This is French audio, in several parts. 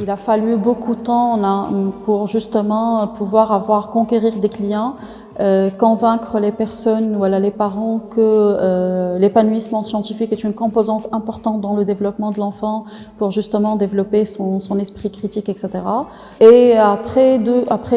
Il a fallu beaucoup de temps pour justement pouvoir conquérir des clients, convaincre les personnes, les parents que l'épanouissement scientifique est une composante importante dans le développement de l'enfant pour justement développer son esprit critique, etc. Et après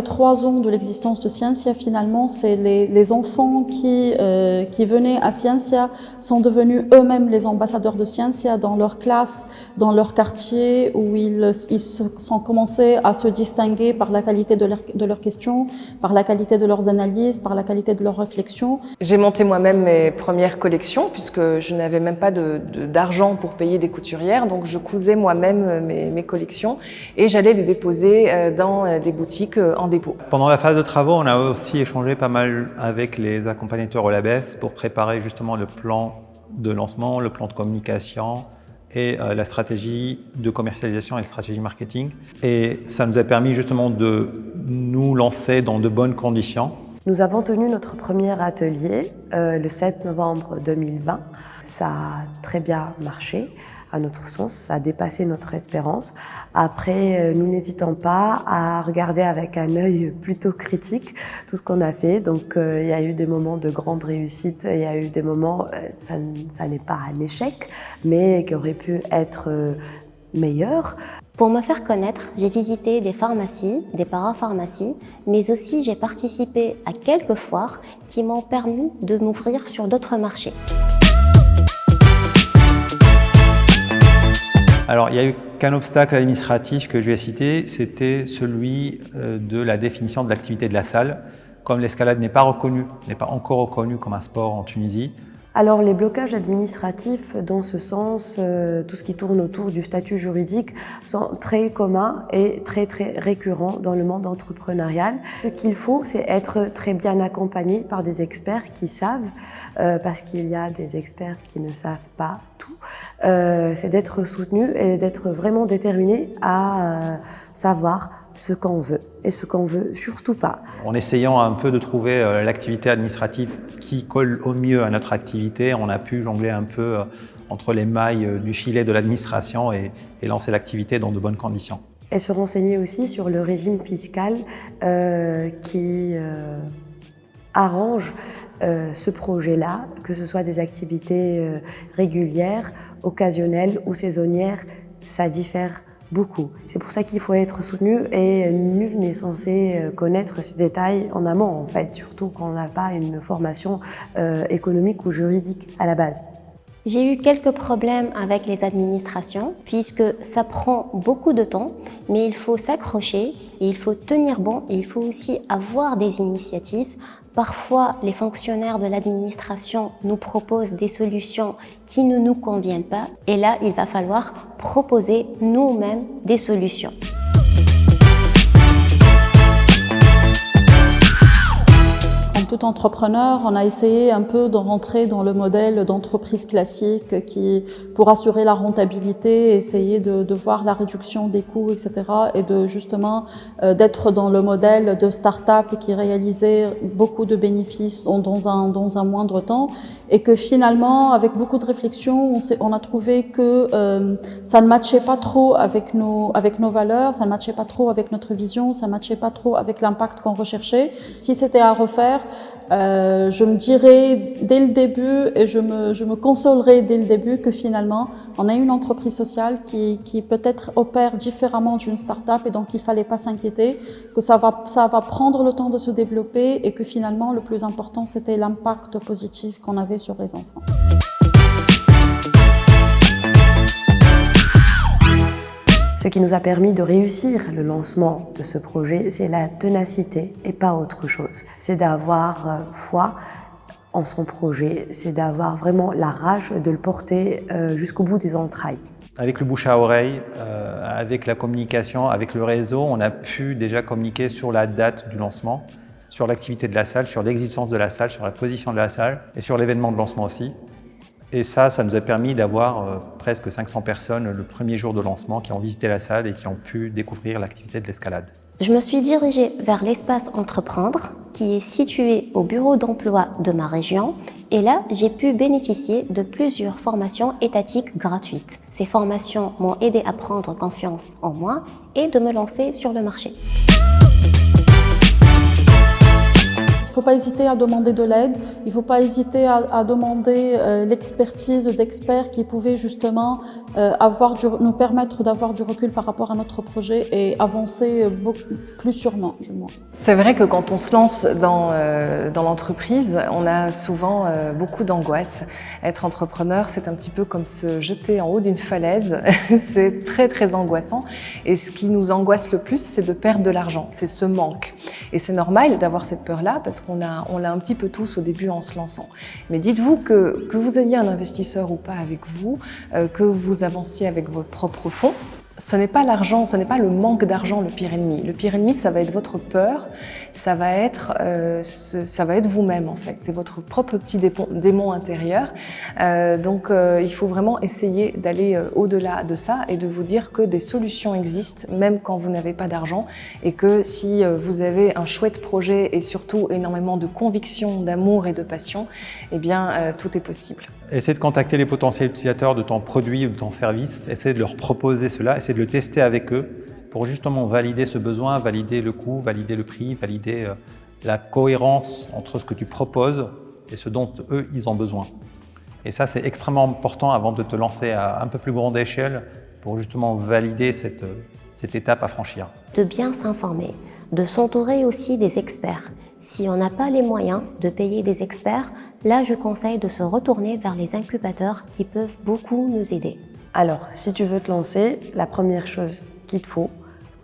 3 ans de l'existence de Scientia, finalement, c'est les enfants qui venaient à Scientia sont devenus eux-mêmes les ambassadeurs de Scientia dans leur classe, dans leur quartier, où ils sont commencés à se distinguer par la qualité de leurs questions, par la qualité de leurs analyses, par la qualité de leurs réflexions. J'ai monté moi-même mes premières collections puisque je n'avais même pas d'argent pour payer des couturières, donc je cousais moi-même mes collections et j'allais les déposer dans des boutiques en dépôt. Pendant la phase de travaux, on a aussi échangé pas mal avec les accompagnateurs au LABES pour préparer justement le plan de lancement, le plan de communication et la stratégie de commercialisation et la stratégie marketing. Et ça nous a permis justement de nous lancer dans de bonnes conditions. Nous avons tenu notre premier atelier le 7 novembre 2020. Ça a très bien marché, à notre sens, ça a dépassé notre espérance. Après, nous n'hésitons pas à regarder avec un œil plutôt critique tout ce qu'on a fait. Donc, il y a eu des moments de grande réussite, il y a eu des moments, ça n'est pas un échec, mais qui aurait pu être meilleur. Pour me faire connaître, j'ai visité des pharmacies, des parapharmacies, mais aussi j'ai participé à quelques foires qui m'ont permis de m'ouvrir sur d'autres marchés. Alors, il n'y a eu qu'un obstacle administratif que je vais citer, c'était celui de la définition de l'activité de la salle. Comme l'escalade n'est pas encore reconnue comme un sport en Tunisie. Alors les blocages administratifs dans ce sens, tout ce qui tourne autour du statut juridique sont très communs et très récurrents dans le monde entrepreneurial. Ce qu'il faut, c'est être très bien accompagné par des experts qui savent, parce qu'il y a des experts qui ne savent pas tout. C'est d'être soutenu et d'être vraiment déterminé à savoir ce qu'on veut et ce qu'on veut surtout pas. En essayant un peu de trouver l'activité administrative qui colle au mieux à notre activité, on a pu jongler un peu entre les mailles du filet de l'administration et lancer l'activité dans de bonnes conditions. Et se renseigner aussi sur le régime fiscal qui arrange ce projet-là, que ce soit des activités régulières, occasionnelles ou saisonnières, ça diffère beaucoup. C'est pour ça qu'il faut être soutenu et nul n'est censé connaître ces détails en amont, en fait, surtout quand on n'a pas une formation économique ou juridique à la base. J'ai eu quelques problèmes avec les administrations puisque ça prend beaucoup de temps, mais il faut s'accrocher et il faut tenir bon et il faut aussi avoir des initiatives. Parfois, les fonctionnaires de l'administration nous proposent des solutions qui ne nous conviennent pas et là, il va falloir proposer nous-mêmes des solutions. Comme tout entrepreneur, on a essayé un peu de rentrer dans le modèle d'entreprise classique pour assurer la rentabilité, essayer de voir la réduction des coûts, etc. et de justement d'être dans le modèle de start-up qui réalisait beaucoup de bénéfices dans un moindre temps et que finalement, avec beaucoup de réflexion, on a trouvé que ça ne matchait pas trop avec nos valeurs, ça ne matchait pas trop avec notre vision, ça ne matchait pas trop avec l'impact qu'on recherchait. Si c'était à refaire, je me dirais dès le début et je me consolerais dès le début que finalement on a une entreprise sociale qui peut-être opère différemment d'une start-up et donc il fallait pas s'inquiéter, que ça va prendre le temps de se développer et que finalement le plus important c'était l'impact positif qu'on avait sur les enfants. Ce qui nous a permis de réussir le lancement de ce projet, c'est la ténacité et pas autre chose. C'est d'avoir foi en son projet, c'est d'avoir vraiment la rage de le porter jusqu'au bout des entrailles. Avec le bouche à oreille, avec la communication, avec le réseau, on a pu déjà communiquer sur la date du lancement, sur l'activité de la salle, sur l'existence de la salle, sur la position de la salle et sur l'événement de lancement aussi. Et ça nous a permis d'avoir presque 500 personnes le premier jour de lancement qui ont visité la salle et qui ont pu découvrir l'activité de l'escalade. Je me suis dirigée vers l'espace Entreprendre qui est situé au bureau d'emploi de ma région et là, j'ai pu bénéficier de plusieurs formations étatiques gratuites. Ces formations m'ont aidé à prendre confiance en moi et de me lancer sur le marché. Il ne faut pas hésiter à demander de l'aide, il ne faut pas hésiter à demander l'expertise d'experts qui pouvaient justement nous permettre d'avoir du recul par rapport à notre projet et avancer beaucoup plus sûrement, du moins. C'est vrai que quand on se lance dans l'entreprise, on a souvent beaucoup d'angoisse. Être entrepreneur, c'est un petit peu comme se jeter en haut d'une falaise. C'est très très angoissant. Et ce qui nous angoisse le plus, c'est de perdre de l'argent, c'est ce manque. Et c'est normal d'avoir cette peur-là parce qu'on l'a un petit peu tous au début en se lançant. Mais dites-vous que vous ayez un investisseur ou pas avec vous, que vous avanciez avec vos propres fonds, ce n'est pas l'argent, ce n'est pas le manque d'argent le pire ennemi. Le pire ennemi, ça va être votre peur, ça va être vous-même en fait. C'est votre propre petit démon intérieur. Donc il faut vraiment essayer d'aller au-delà de ça et de vous dire que des solutions existent même quand vous n'avez pas d'argent et que si vous avez un chouette projet et surtout énormément de conviction, d'amour et de passion, eh bien tout est possible. Essaie de contacter les potentiels utilisateurs de ton produit ou de ton service, essaie de leur proposer cela, essaie de le tester avec eux pour justement valider ce besoin, valider le coût, valider le prix, valider la cohérence entre ce que tu proposes et ce dont eux, ils ont besoin. Et ça, c'est extrêmement important avant de te lancer à un peu plus grande échelle pour justement valider cette étape à franchir. De bien s'informer, de s'entourer aussi des experts. Si on n'a pas les moyens de payer des experts, là je conseille de se retourner vers les incubateurs qui peuvent beaucoup nous aider. Alors, si tu veux te lancer, la première chose qu'il te faut,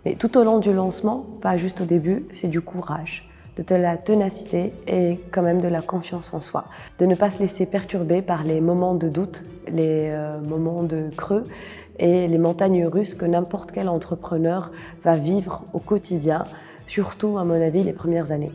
mais tout au long du lancement, pas juste au début, c'est du courage, de la ténacité et quand même de la confiance en soi. De ne pas se laisser perturber par les moments de doute, les moments de creux et les montagnes russes que n'importe quel entrepreneur va vivre au quotidien, surtout à mon avis les premières années.